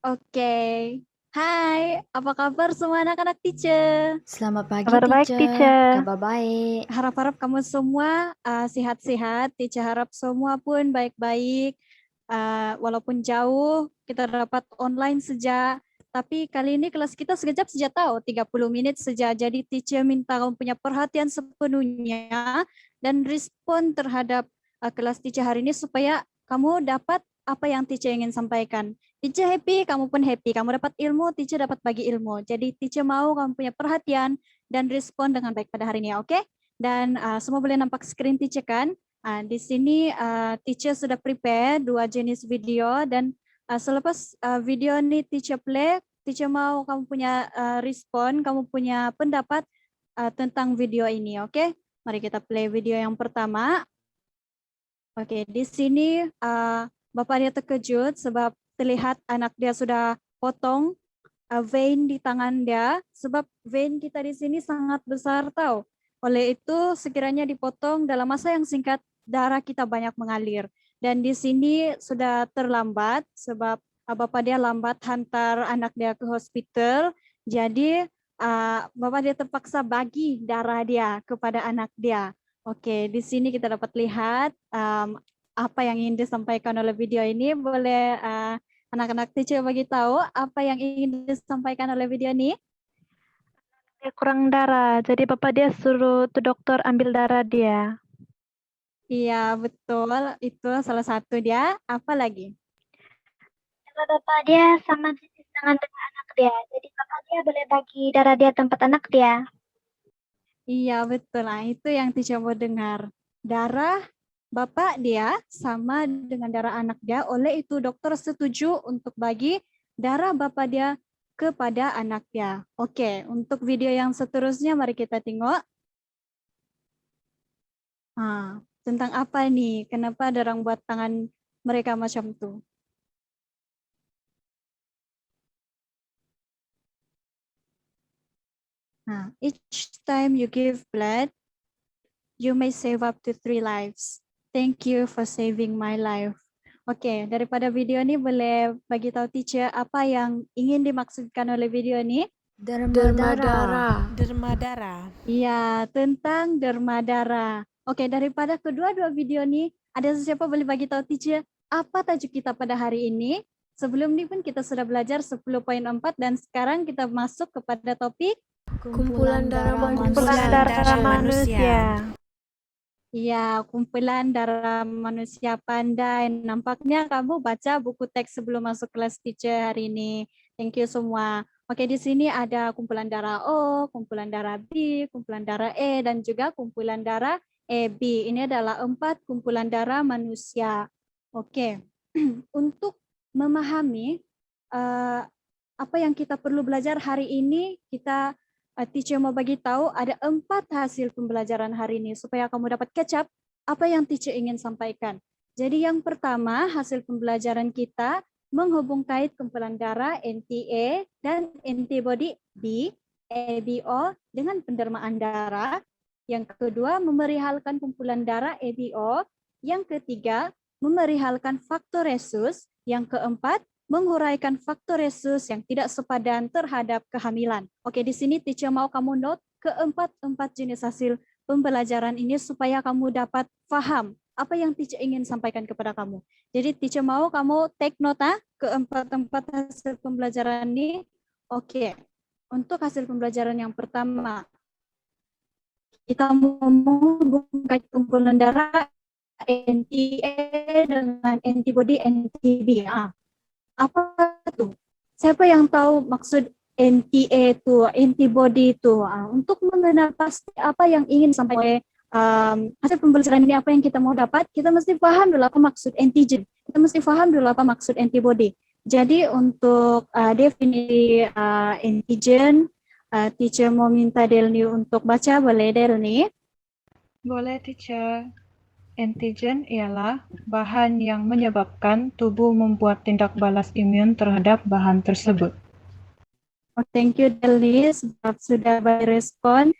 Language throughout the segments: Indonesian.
Oke. Hai, apa kabar semua anak-anak teacher? Selamat pagi, Kabar baik, teacher. teacher. Kabar baik. Harap-harap kamu semua sehat-sehat. Teacher harap semua pun baik-baik. Walaupun jauh, kita dapat online saja. Tapi kali ini kelas kita sekejap saja tahu, 30 menit saja. Jadi teacher minta kamu punya perhatian sepenuhnya dan respon terhadap kelas teacher hari ini supaya kamu dapat apa yang teacher ingin sampaikan. Teacher happy, kamu pun happy. Kamu dapat ilmu, teacher dapat bagi ilmu. Jadi teacher mau kamu punya perhatian dan respon dengan baik pada hari ini, oke? Dan semua boleh nampak screen teacher kan? Di sini teacher sudah prepare 2 jenis video dan selepas video ini teacher play, teacher mau kamu punya respon, kamu punya pendapat tentang video ini, oke? Mari kita play video yang pertama. Oke, di sini Bapak dia terkejut sebab terlihat anak dia sudah potong vein di tangan dia, sebab vein kita di sini sangat besar tahu. Oleh itu sekiranya dipotong dalam masa yang singkat darah kita banyak mengalir. Dan di sini sudah terlambat sebab Bapak dia lambat hantar anak dia ke hospital. Jadi Bapak dia terpaksa bagi darah dia kepada anak dia. Oke, di sini kita dapat lihat apa yang ingin disampaikan oleh video ini. Boleh anak-anak teacher bagi tahu apa yang ingin disampaikan oleh video ini? Dia kurang darah, jadi bapak dia suruh tuh dokter ambil darah dia. Iya, betul. Itu salah satu dia. Apa lagi? Kalau bapak dia sama jenis tangan dengan anak dia, jadi bapak dia boleh bagi darah dia tempat anak dia. Iya, betul. Nah, itu yang teacher mau dengar. Darah bapak dia sama dengan darah anak dia. Oleh itu dokter setuju untuk bagi darah bapak dia kepada anak dia. Oke, untuk video yang seterusnya mari kita tengok. Tentang apa nih? Kenapa ada orang buat tangan mereka macam tuh? Each time you give blood, you may save up to 3 lives. Thank you for saving my life. Oke, daripada video ini boleh bagi tahu teacher apa yang ingin dimaksudkan oleh video ini? Derma darah. Derma darah. Iya, tentang derma darah. Oke, daripada kedua-dua video ini, ada siapa boleh bagi tahu teacher apa tajuk kita pada hari ini? Sebelum ini pun kita sudah belajar 10.4 dan sekarang kita masuk kepada topik Kumpulan darah Kumpulan darah manusia. Iya, kumpulan darah manusia pandai. Nampaknya kamu baca buku teks sebelum masuk kelas teacher hari ini. Thank you semua. Oke, di sini ada kumpulan darah O, kumpulan darah B, kumpulan darah E, dan juga kumpulan darah AB. Ini adalah 4 kumpulan darah manusia. Oke, untuk memahami apa yang kita perlu belajar hari ini, teacher mau bagi tahu ada 4 hasil pembelajaran hari ini supaya kamu dapat catch up apa yang teacher ingin sampaikan. Jadi yang pertama hasil pembelajaran kita menghubung kait kumpulan darah NTA dan antibody B, ABO dengan pendermaan darah. Yang kedua memerihalkan kumpulan darah ABO. Yang ketiga memerihalkan faktor resus. Yang keempat menguraikan faktor resus yang tidak sepadan terhadap kehamilan. Oke, di sini teacher mau kamu note keempat jenis hasil pembelajaran ini supaya kamu dapat paham apa yang teacher ingin sampaikan kepada kamu. Jadi teacher mau kamu take nota keempat hasil pembelajaran ini. Oke, untuk hasil pembelajaran yang pertama, kita mau menghubungkan kumpulan darah NTA dengan antibody NTB. Apa tuh? Siapa yang tahu maksud NTA itu, antibody itu? Untuk mengenal pasti apa yang ingin sampai hasil pembelajaran ini, apa yang kita mau dapat, kita mesti paham dulu apa maksud antigen. Kita mesti paham dulu apa maksud antibody. Jadi untuk definisi antigen, teacher mau minta Delni untuk baca, boleh Delni? Boleh, teacher. Antigen ialah bahan yang menyebabkan tubuh membuat tindak balas imun terhadap bahan tersebut. Thank you Delni sebab sudah berespon.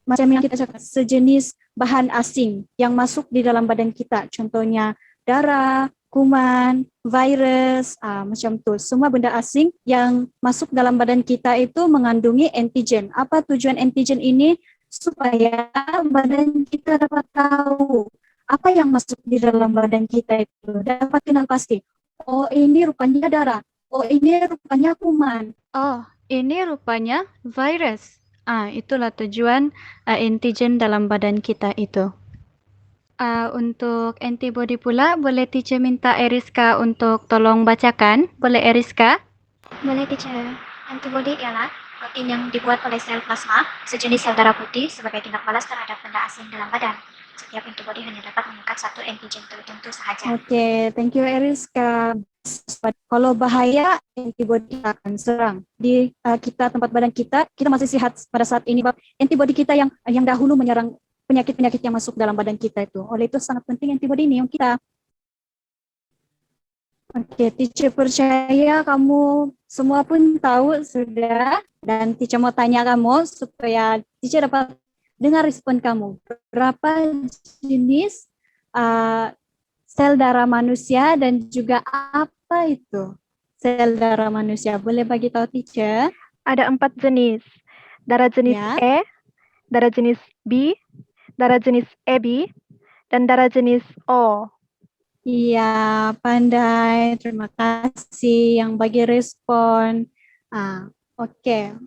Macam yang kita cakap, sejenis bahan asing yang masuk di dalam badan kita. Contohnya darah, kuman, virus, macam tu. Semua benda asing yang masuk dalam badan kita itu mengandungi antigen. Apa tujuan antigen ini? Supaya badan kita dapat tahu apa yang masuk di dalam badan kita itu. Dapat kenal pasti. Oh, ini rupanya darah. Oh, ini rupanya kuman. Oh, ini rupanya virus. Itulah tujuan antigen dalam badan kita itu. Untuk antibody pula, boleh teacher minta Eriska untuk tolong bacakan. Boleh Eriska? Boleh, teacher. Antibodi ialah protein yang dibuat oleh sel plasma, sejenis sel darah putih sebagai tindak balas terhadap benda asing dalam badan. Setiap antibodi hanya dapat menekan satu antigen tertentu sahaja. Oke, thank you Eriska. Kalau bahaya, antibody akan serang di kita, tempat badan kita masih sehat pada saat ini. Antibody kita yang dahulu menyerang penyakit-penyakit yang masuk dalam badan kita itu. Oleh itu sangat penting antibody ini yang kita. Oke, teacher percaya kamu semua pun tahu sudah, dan teacher mau tanya kamu supaya teacher dapat dengar respon kamu. Berapa jenis sel darah manusia dan juga apa itu sel darah manusia? Boleh bagi tahu teacher? Ada 4 jenis. Darah jenis Ya. E, darah jenis B, darah jenis AB, dan darah jenis O. Iya, pandai. Terima kasih yang bagi respon. Oke.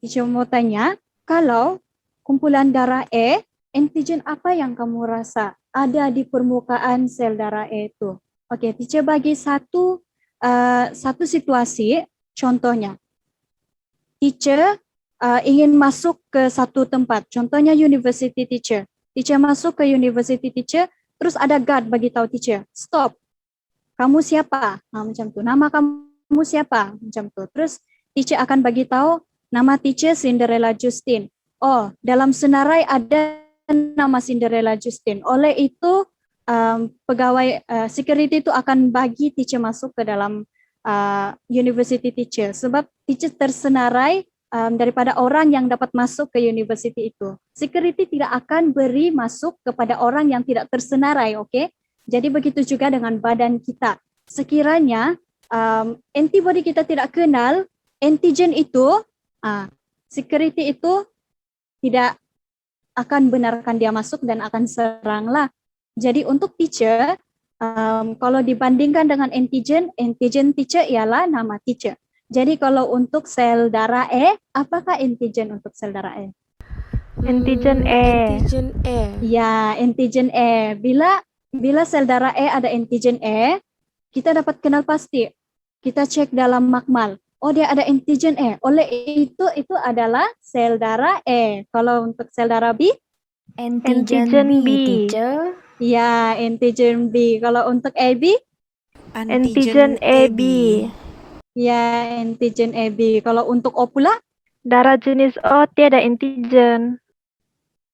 Teacher mau tanya, kalau kumpulan darah E, antigen apa yang kamu rasa ada di permukaan sel darah E itu? Oke, teacher bagi satu situasi, contohnya. Teacher ingin masuk ke satu tempat, contohnya university teacher. Teacher masuk ke university teacher, terus ada guard bagi tahu teacher, stop. Kamu siapa? Macam tu. Nama kamu siapa? Macam tu. Terus teacher akan bagi tahu nama teacher Cinderella Justin. Oh, dalam senarai ada nama Cinderella Justin. Oleh itu pegawai security itu akan bagi teacher masuk ke dalam university teacher, sebab teacher tersenarai daripada orang yang dapat masuk ke university itu. Security tidak akan beri masuk kepada orang yang tidak tersenarai, oke? Jadi begitu juga dengan badan kita. Sekiranya antibody kita tidak kenal, antigen itu, security itu tidak akan benarkan dia masuk dan akan seranglah. Jadi untuk teacher, kalau dibandingkan dengan antigen teacher ialah nama teacher. Jadi kalau untuk sel darah E, apakah antigen untuk sel darah E? Antigen E. Antigen E. Ya, antigen E. Bila sel darah E ada antigen E, kita dapat kenal pasti. Kita cek dalam makmal. Oh, dia ada antigen E. Oleh itu adalah sel darah E. Kalau untuk sel darah B? Antigen B. teacher. Ya, antigen B. Kalau untuk AB? Antigen AB. Ya, antigen AB. Kalau untuk O pula? Darah jenis O tiada antigen.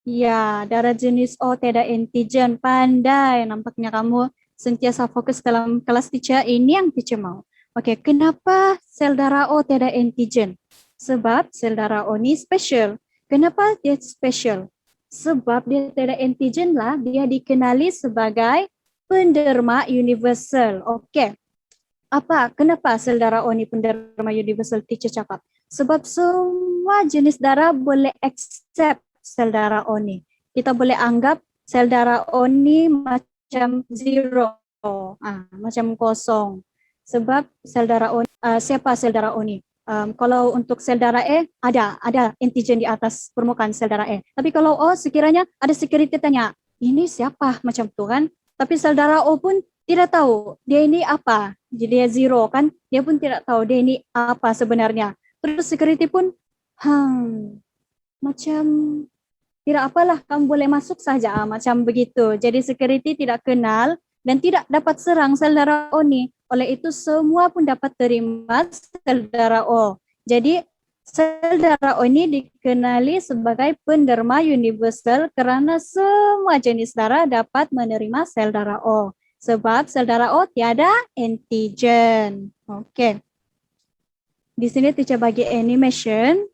Ya, darah jenis O tiada antigen. Pandai. Nampaknya kamu sentiasa fokus dalam kelas teacher. Ini yang teacher mau. Oke, kenapa sel darah O tiada antigen? Sebab sel darah O ini special. Kenapa dia special? Sebab dia tiada antigen lah, dia dikenali sebagai penderma universal. Oke. Kenapa sel darah O ini penderma universal, teacher cakap? Sebab semua jenis darah boleh accept sel darah O ini. Kita boleh anggap sel darah O ini macam zero, macam kosong. Sebab sel darah O, siapa sel darah O ini? Kalau untuk sel darah E, ada antigen di atas permukaan sel darah E. Tapi kalau O, sekiranya ada security tanya, ini siapa? Macam tu kan? Tapi sel darah O pun tidak tahu dia ini apa. Jadi dia zero kan? Dia pun tidak tahu dia ini apa sebenarnya. Terus security pun, macam tidak apalah, kamu boleh masuk saja, macam begitu. Jadi security tidak kenal dan tidak dapat serang sel darah O ini. Oleh itu semua pun dapat terima sel darah O. Jadi sel darah O ini dikenali sebagai penderma universal karena semua jenis darah dapat menerima sel darah O. Sebab sel darah O tiada antigen. Oke. Di sini teacher bagi animation.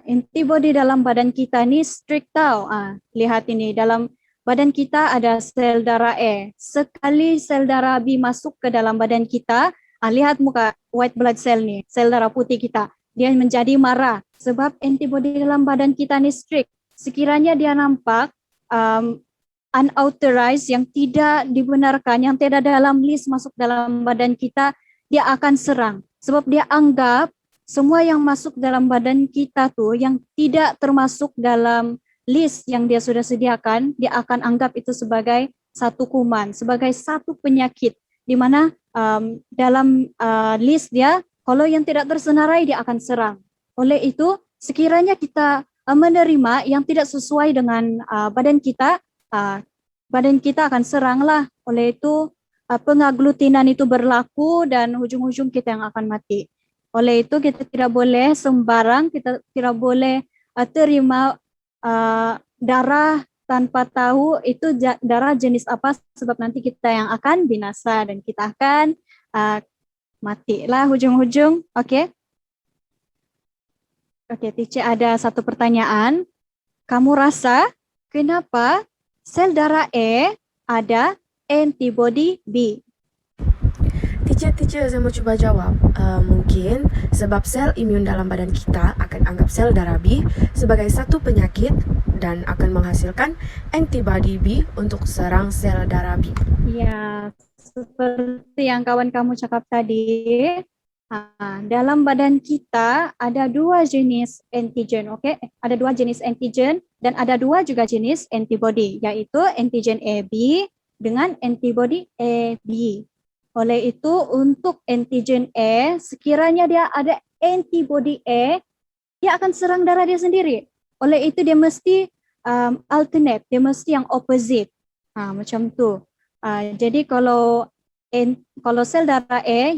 Antibody dalam badan kita ni strict tau. Lihat ini dalam badan kita ada sel darah E. Sekali sel darah B masuk ke dalam badan kita, lihat muka white blood cell nih, sel darah putih kita. Dia menjadi marah sebab antibody dalam badan kita ni strict. Sekiranya dia nampak unauthorized, yang tidak dibenarkan, yang tidak dalam list masuk dalam badan kita, dia akan serang. Sebab dia anggap semua yang masuk dalam badan kita tuh yang tidak termasuk dalam list yang dia sudah sediakan, dia akan anggap itu sebagai satu kuman, sebagai satu penyakit, di mana dalam list dia, kalau yang tidak tersenarai dia akan serang. Oleh itu, sekiranya kita menerima yang tidak sesuai dengan badan kita akan seranglah. Oleh itu, pengaglutinan itu berlaku dan ujung-ujung kita yang akan mati. Oleh itu, kita tidak boleh sembarang, kita tidak boleh terima darah tanpa tahu itu darah jenis apa, sebab nanti kita yang akan binasa dan kita akan matilah ujung-ujung. Oke, teacher ada satu pertanyaan. Kamu rasa kenapa sel darah E ada antibody B? Teacher, saya mau coba jawab. Mungkin sebab sel imun dalam badan kita akan anggap sel darah B sebagai satu penyakit dan akan menghasilkan antibody B untuk serang sel darah B. Ya, seperti yang kawan kamu cakap tadi, dalam badan kita ada dua jenis antigen, oke? Ada dua jenis antigen dan ada dua juga jenis antibody, yaitu antigen AB dengan antibody AB. Oleh itu, untuk antigen E, sekiranya dia ada antibody E, dia akan serang darah dia sendiri. Oleh itu, dia mesti alternate, dia mesti yang opposite. Macam tu. Jadi kalau sel darah E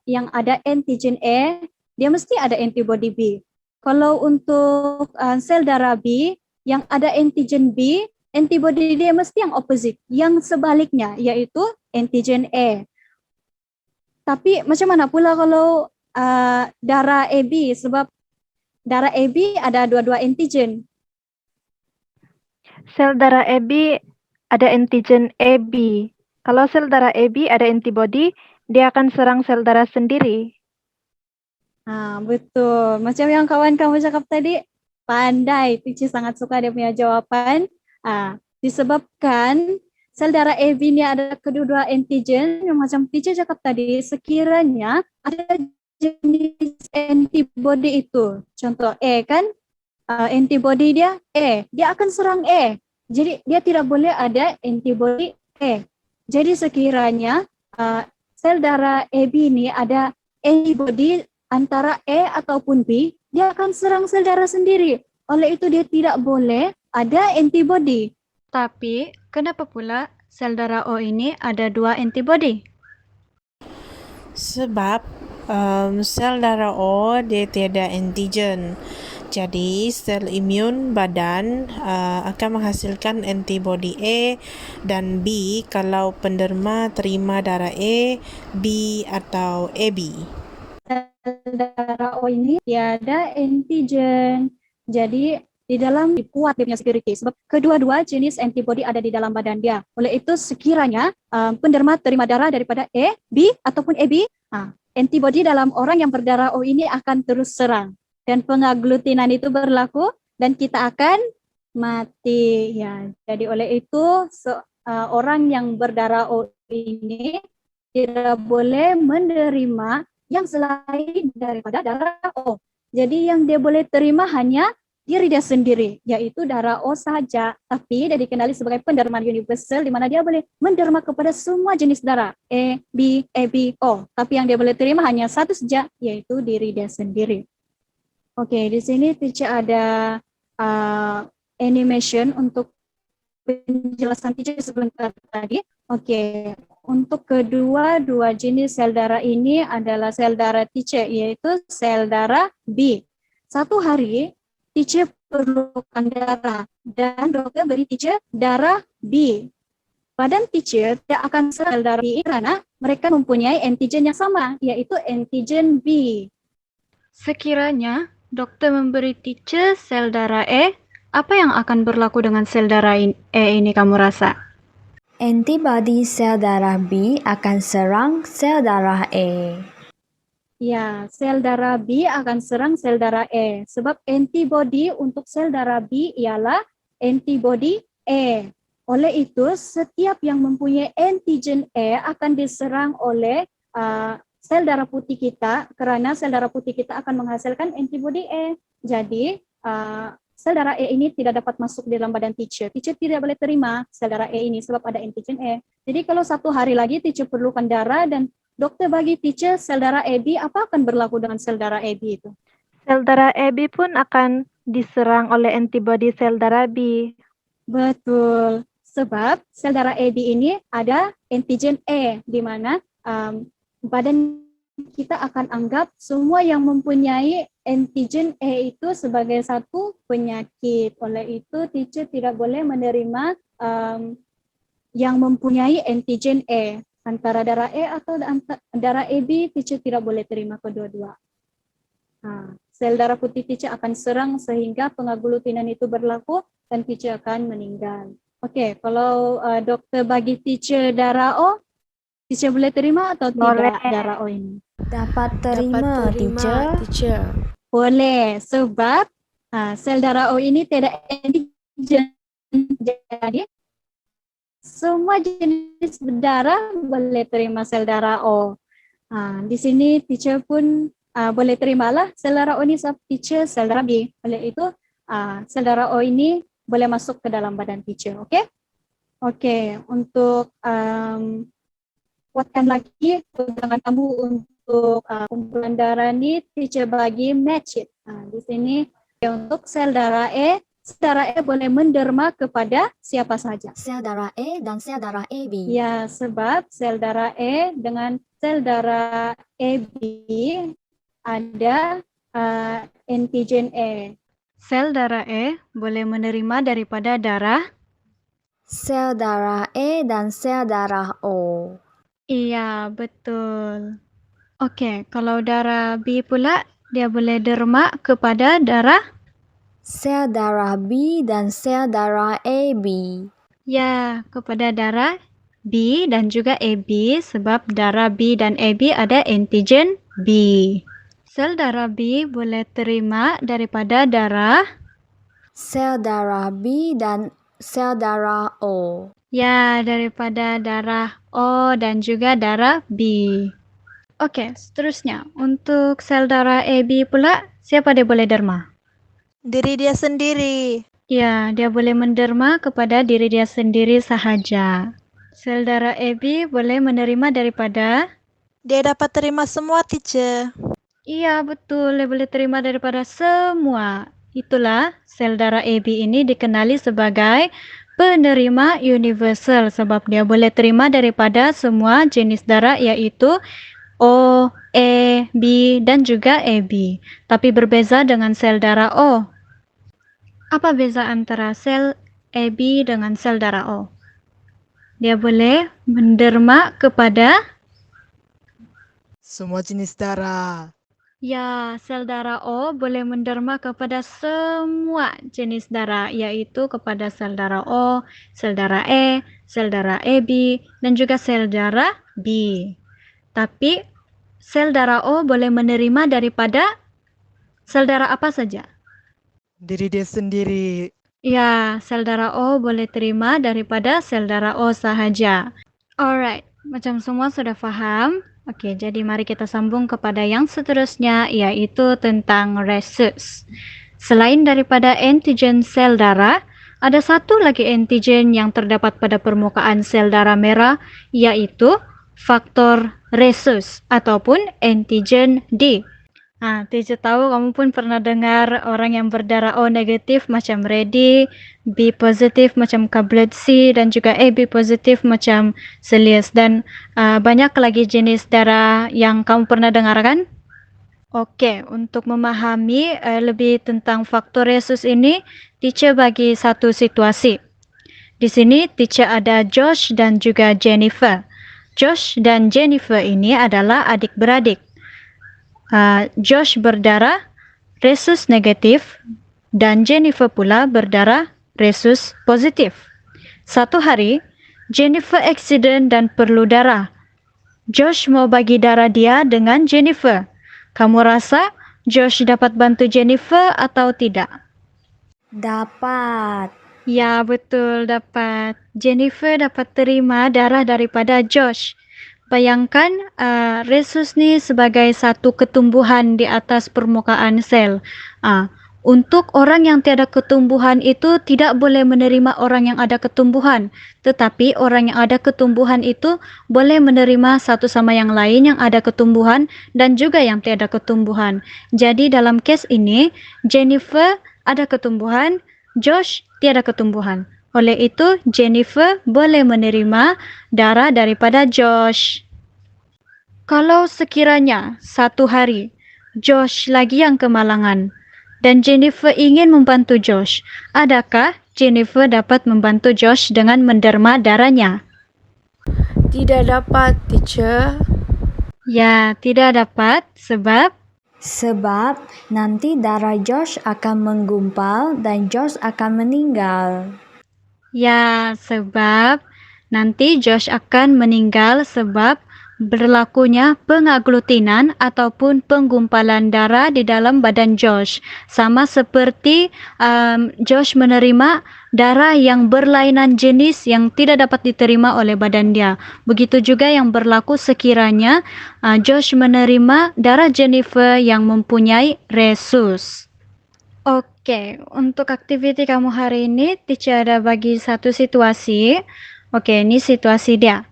yang ada antigen E, dia mesti ada antibody B. Kalau untuk sel darah B yang ada antigen B, antibody dia mesti yang opposite, yang sebaliknya, yaitu antigen E. Tapi macam mana pula kalau darah AB, sebab darah AB ada dua-dua antigen. Sel darah AB ada antigen AB. Kalau sel darah AB ada antibody, dia akan serang sel darah sendiri. Betul. Macam yang kawan kamu cakap tadi, pandai. Teacher sangat suka dia punya jawaban. Disebabkan sel darah AB ini ada kedua antigen yang macam teacher cakap tadi, sekiranya ada jenis antibody itu. Contoh E kan, antibody dia E, dia akan serang E. Jadi dia tidak boleh ada antibody E. Jadi sekiranya sel darah AB ini ada antibody antara E ataupun B, dia akan serang sel darah sendiri. Oleh itu dia tidak boleh ada antibody. Tapi kenapa pula sel darah O ini ada dua antibody? Sebab sel darah O dia tiada antigen. Jadi sel imun badan akan menghasilkan antibody A dan B kalau penderma terima darah A, B atau AB. Sel darah O ini tiada antigen. Jadi di dalam kuat dia punya security sebab kedua-dua jenis antibody ada di dalam badan dia. Oleh itu sekiranya penderma terima darah daripada A, B ataupun AB, antibody dalam orang yang berdarah O ini akan terus serang dan pengaglutinan itu berlaku dan kita akan mati. Ya, jadi oleh itu orang yang berdarah O ini tidak boleh menerima yang selain daripada darah O. Jadi yang dia boleh terima hanya diri dia sendiri, yaitu darah O saja. Tapi dia dikenali sebagai penderma universal, di mana dia boleh menderma kepada semua jenis darah, A, B, AB, O. Tapi yang dia boleh terima hanya satu saja, yaitu diri dia sendiri. Oke, di sini teacher ada animation untuk penjelasan teacher sebentar tadi. Oke, untuk dua jenis sel darah ini adalah sel darah teacher, yaitu sel darah B. Satu hari, teacher perlukan darah dan dokter beri teacher darah B. Badan teacher tidak akan serang darah B karena mereka mempunyai antigen yang sama, yaitu antigen B. Sekiranya dokter memberi teacher sel darah E, apa yang akan berlaku dengan sel darah E ini kamu rasa? Antibodi sel darah B akan serang sel darah E. Ya, sel darah B akan serang sel darah E. Sebab antibodi untuk sel darah B ialah antibodi E. Oleh itu, setiap yang mempunyai antigen E akan diserang oleh sel darah putih kita, karena sel darah putih kita akan menghasilkan antibodi E. Jadi, sel darah E ini tidak dapat masuk di dalam badan teacher. Teacher tidak boleh terima sel darah E ini sebab ada antigen E. Jadi kalau 1 hari lagi teacher perlukan darah dan dokter bagi teacher sel darah AB, apa akan berlaku dengan sel darah AB itu? Sel darah AB pun akan diserang oleh antibodi sel darah B. Betul, sebab sel darah AB ini ada antigen E, di mana badan kita akan anggap semua yang mempunyai antigen E itu sebagai satu penyakit. Oleh itu, teacher tidak boleh menerima yang mempunyai antigen E. Antara darah E atau darah AB, teacher tidak boleh terima kedua-dua. Sel darah putih teacher akan serang sehingga pengaglutinan itu berlaku dan teacher akan meninggal. Oke, kalau dokter bagi teacher darah O, teacher boleh terima atau tidak darah O ini? Dapat terima, teacher. Boleh, sebab sel darah O ini tidak antigen. Jadi, semua jenis darah boleh terima sel darah O. Di sini teacher pun boleh terimalah sel darah O ini sebab teacher sel darah B. Oleh itu, sel darah O ini boleh masuk ke dalam badan teacher, oke? Oke, untuk kuatkan lagi pegangan kamu untuk kumpulan darah ini, teacher bagi match it. Di sini untuk sel darah E boleh menderma kepada siapa saja? Sel darah E dan sel darah AB. Ya, sebab sel darah E dengan sel darah AB ada antigen E. Sel darah E boleh menerima daripada darah Sel darah E dan sel darah O. Iya, betul. Oke, kalau darah B pula, dia boleh derma kepada darah? Sel darah B dan sel darah AB. Ya, kepada darah B dan juga AB sebab darah B dan AB ada antigen B. Sel darah B boleh terima daripada darah? Sel darah B dan sel darah O. Ya, daripada darah O dan juga darah B. Oke, seterusnya. Untuk sel darah AB pula, siapa dia boleh derma? Diri dia sendiri. Ya, dia boleh menderma kepada diri dia sendiri sahaja. Sel darah AB boleh menerima daripada? Dia dapat terima semua, teacher. Iya, betul. Dia boleh terima daripada semua. Itulah sel darah AB ini dikenali sebagai penerima universal sebab dia boleh terima daripada semua jenis darah yaitu O, E, B, dan juga AB. Tapi berbeza dengan sel darah O. Apa beza antara sel AB dengan sel darah O? Dia boleh menderma kepada semua jenis darah. ya, sel darah O boleh menderma kepada semua jenis darah, yaitu kepada sel darah O, sel darah E, sel darah AB, dan juga sel darah B. Tapi sel darah O boleh menerima daripada sel darah apa saja? Diri dia sendiri. Ya, sel darah O boleh terima daripada sel darah O sahaja. Alright, macam semua sudah paham? Oke, jadi mari kita sambung kepada yang seterusnya, yaitu tentang rhesus. Selain daripada antigen sel darah, ada satu lagi antigen yang terdapat pada permukaan sel darah merah, yaitu faktor rhesus ataupun antigen D. Teacher tahu kamu pun pernah dengar orang yang berdarah O negatif macam Reddy, B positif macam Kablet C, dan juga AB positif macam Celius. Dan banyak lagi jenis darah yang kamu pernah dengar kan? Oke, untuk memahami lebih tentang faktor rhesus ini, teacher bagi satu situasi. Di sini teacher ada Josh dan juga Jennifer. Josh dan Jennifer ini adalah adik-beradik. Josh berdarah rhesus negatif dan Jennifer pula berdarah rhesus positif. Satu hari, Jennifer aksiden dan perlu darah. Josh mau bagi darah dia dengan Jennifer. Kamu rasa Josh dapat bantu Jennifer atau tidak? Dapat. Ya, betul, dapat. Jennifer dapat terima darah daripada Josh. Bayangkan rhesus ni sebagai satu ketumbuhan di atas permukaan sel. Untuk orang yang tiada ketumbuhan itu tidak boleh menerima orang yang ada ketumbuhan. Tetapi orang yang ada ketumbuhan itu boleh menerima satu sama yang lain yang ada ketumbuhan dan juga yang tiada ketumbuhan. Jadi dalam kes ini, Jennifer ada ketumbuhan, Josh tiada ketumbuhan. Oleh itu, Jennifer boleh menerima darah daripada Josh. Kalau sekiranya satu hari Josh lagi yang kemalangan dan Jennifer ingin membantu Josh, adakah Jennifer dapat membantu Josh dengan menderma darahnya? Tidak dapat, teacher. Ya, tidak dapat Sebab nanti darah Josh akan menggumpal dan Josh akan meninggal. Ya, sebab nanti Josh akan meninggal sebab berlakunya pengaglutinan ataupun penggumpalan darah di dalam badan Josh. Sama seperti Josh menerima darah yang berlainan jenis yang tidak dapat diterima oleh badan dia. Begitu juga yang berlaku sekiranya Josh menerima darah Jennifer yang mempunyai rhesus. Oke, untuk aktiviti kamu hari ini, teacher ada bagi satu situasi. Oke, ini situasi dia.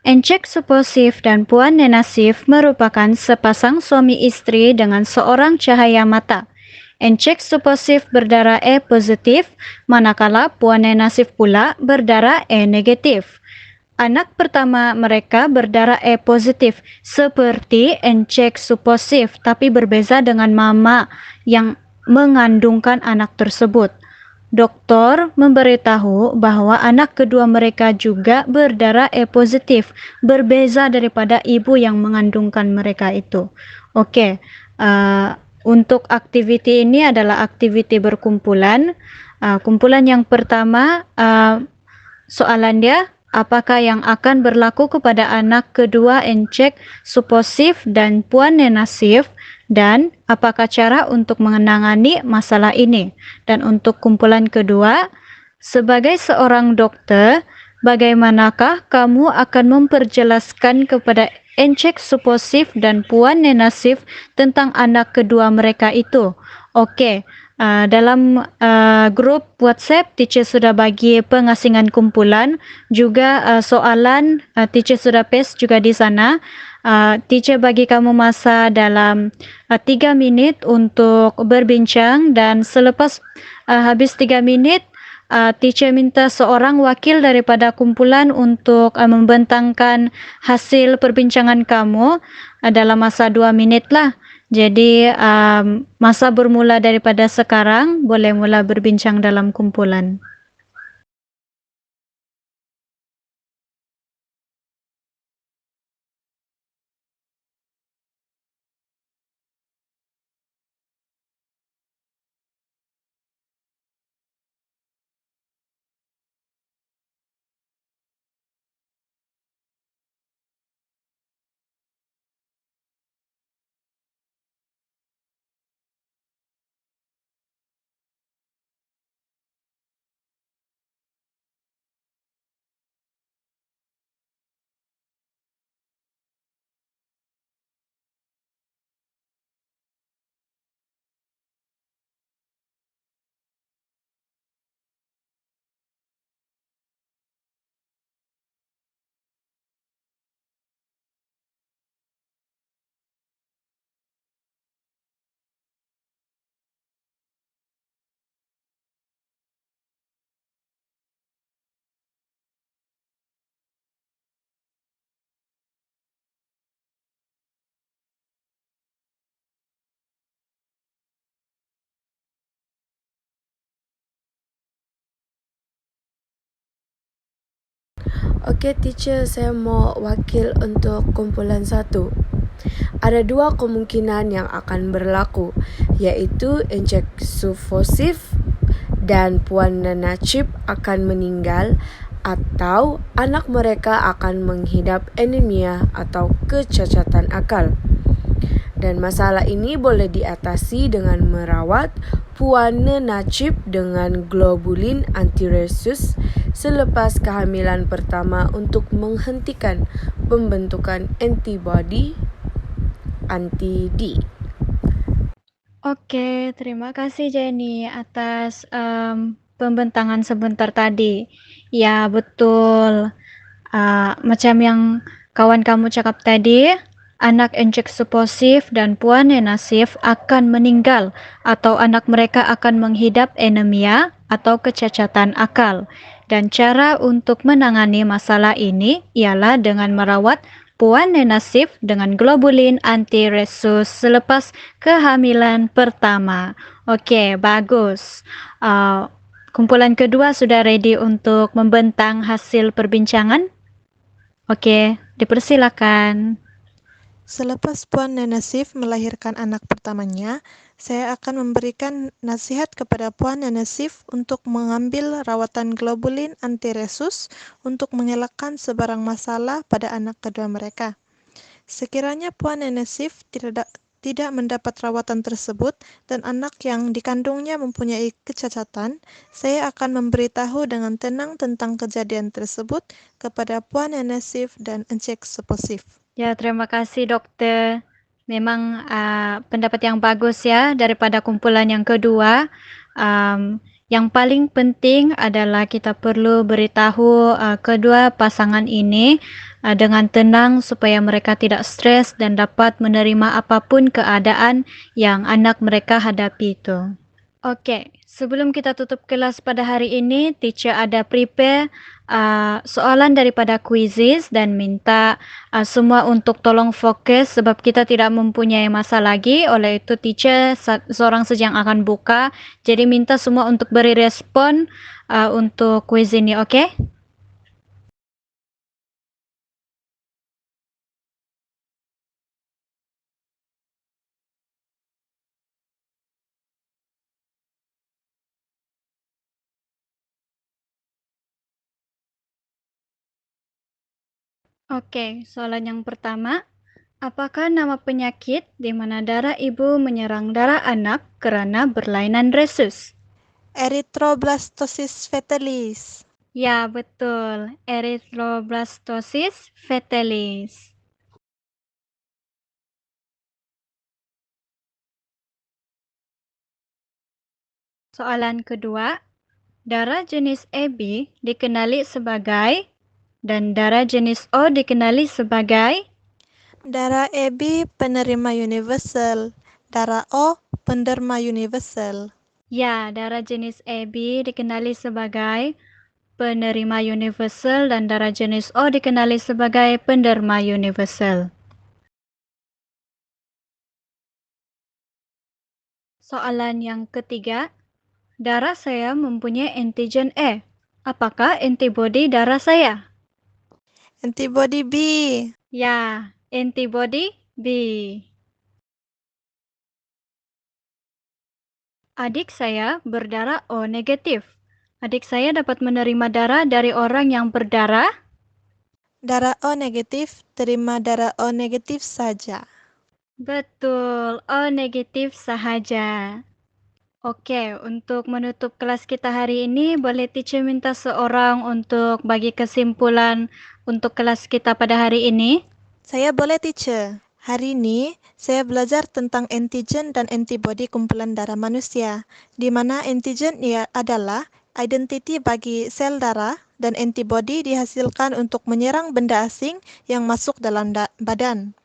Encik Suposif dan Puan Nenasif merupakan sepasang suami istri dengan seorang cahaya mata. Encik Suposif berdarah E positif, manakala Puan Nenasif pula berdarah E negatif. Anak pertama mereka berdarah E positif, seperti Encik Suposif, tapi berbeza dengan mama yang mengandungkan anak tersebut. Doktor memberitahu bahwa anak kedua mereka juga berdarah E positif, berbeza daripada ibu yang mengandungkan mereka itu. Oke, untuk aktiviti ini adalah aktiviti berkumpulan. Kumpulan yang pertama, soalan dia, apakah yang akan berlaku kepada anak kedua Encik Suposif dan Puan Nenasif? Dan apakah cara untuk menangani masalah ini? Dan untuk kumpulan kedua, sebagai seorang dokter, bagaimanakah kamu akan memperjelaskan kepada Encik Suposif dan Puan Nenasif tentang anak kedua mereka itu? Oke, dalam grup WhatsApp, teacher sudah bagi pengasingan kumpulan, juga soalan teacher sudah paste juga di sana. Teacher bagi kamu masa dalam 3 minit untuk berbincang, dan selepas habis 3 minit teacher minta seorang wakil daripada kumpulan untuk membentangkan hasil perbincangan kamu dalam masa 2 minit lah. Jadi masa bermula daripada sekarang, boleh mula berbincang dalam kumpulan. Oke, teacher, saya mau wakil untuk kumpulan 1. Ada 2 kemungkinan yang akan berlaku, yaitu Encik Suposif dan Puan Nana Chip akan meninggal atau anak mereka akan menghidap anemia atau kecacatan akal. Dan masalah ini boleh diatasi dengan merawat Puan Nana Chip dengan globulin antiresus selepas kehamilan pertama untuk menghentikan pembentukan antibodi anti-D. Oke, terima kasih Jenny atas pembentangan sebentar tadi. Ya, betul. Macam yang kawan kamu cakap tadi, anak injeksi positif dan Puan Nana Chip akan meninggal atau anak mereka akan menghidap anemia atau kecacatan akal. Dan cara untuk menangani masalah ini ialah dengan merawat Puan Nana Chip dengan globulin antiresus selepas kehamilan pertama. Oke, bagus. Kumpulan kedua sudah ready untuk membentang hasil perbincangan? Oke, dipersilakan. Selepas Puan Nana Chip melahirkan anak pertamanya, saya akan memberikan nasihat kepada Puan Nana Chip untuk mengambil rawatan globulin antiresus untuk mengelakkan sebarang masalah pada anak kedua mereka. Sekiranya Puan Nana Chip tidak mendapat rawatan tersebut dan anak yang dikandungnya mempunyai kecacatan, saya akan memberitahu dengan tenang tentang kejadian tersebut kepada Puan Nana Chip dan Encik Seposif. Ya, terima kasih dokter. Memang pendapat yang bagus ya daripada kumpulan yang kedua. Yang paling penting adalah kita perlu beritahu kedua pasangan ini dengan tenang supaya mereka tidak stres dan dapat menerima apapun keadaan yang anak mereka hadapi itu. Oke, sebelum kita tutup kelas pada hari ini, teacher ada prepare soalan daripada quizzes dan minta semua untuk tolong fokus sebab kita tidak mempunyai masa lagi. Oleh itu teacher seorang saja yang akan buka. Jadi minta semua untuk beri respon untuk quiz ini, oke? Oke, soalan yang pertama. Apakah nama penyakit di mana darah ibu menyerang darah anak karena berlainan resus? Erythroblastosis fetalis. Ya, betul. Erythroblastosis fetalis. Soalan kedua. Darah jenis AB dikenali sebagai dan darah jenis O dikenali sebagai? Darah AB penerima universal, darah O penderma universal. Ya, darah jenis AB dikenali sebagai penerima universal dan darah jenis O dikenali sebagai penderma universal. Soalan yang ketiga, darah saya mempunyai antigen E. Apakah antibodi darah saya? Antibody B. Ya, antibodi B. Adik saya berdarah O negatif. Adik saya dapat menerima darah dari orang yang berdarah? Darah O negatif, terima darah O negatif saja. Betul, O negatif sahaja. Oke, untuk menutup kelas kita hari ini, boleh teacher minta seorang untuk bagi kesimpulan untuk kelas kita pada hari ini? Saya boleh, teacher. Hari ini, saya belajar tentang antigen dan antibodi kumpulan darah manusia, di mana antigen adalah identiti bagi sel darah dan antibodi dihasilkan untuk menyerang benda asing yang masuk dalam badan.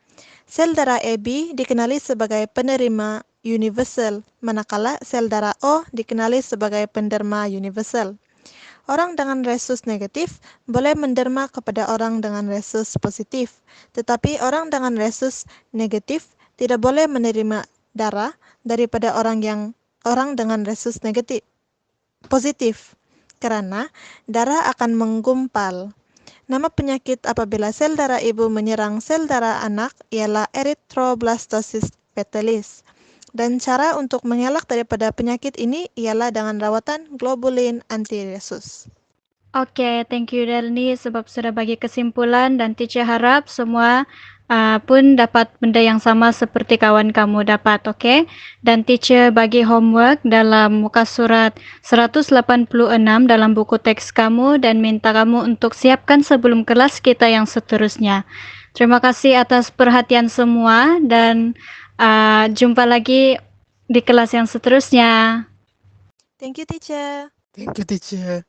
Sel darah AB dikenali sebagai penerima universal, manakala sel darah O dikenali sebagai penderma universal. Orang dengan resus negatif boleh menderma kepada orang dengan resus positif, tetapi orang dengan resus negatif tidak boleh menerima darah daripada orang dengan resus negatif positif, karena darah akan menggumpal. Nama penyakit apabila sel darah ibu menyerang sel darah anak ialah erythroblastosis fetalis. Dan cara untuk mengelak daripada penyakit ini ialah dengan rawatan globulin anti-resus. Oke, thank you Delni sebab sudah bagi kesimpulan dan teacher harap semua pun dapat benda yang sama seperti kawan kamu dapat, oke? Dan teacher bagi homework dalam muka surat 186 dalam buku teks kamu dan minta kamu untuk siapkan sebelum kelas kita yang seterusnya. Terima kasih atas perhatian semua dan jumpa lagi di kelas yang seterusnya. Thank you, teacher. Thank you, teacher.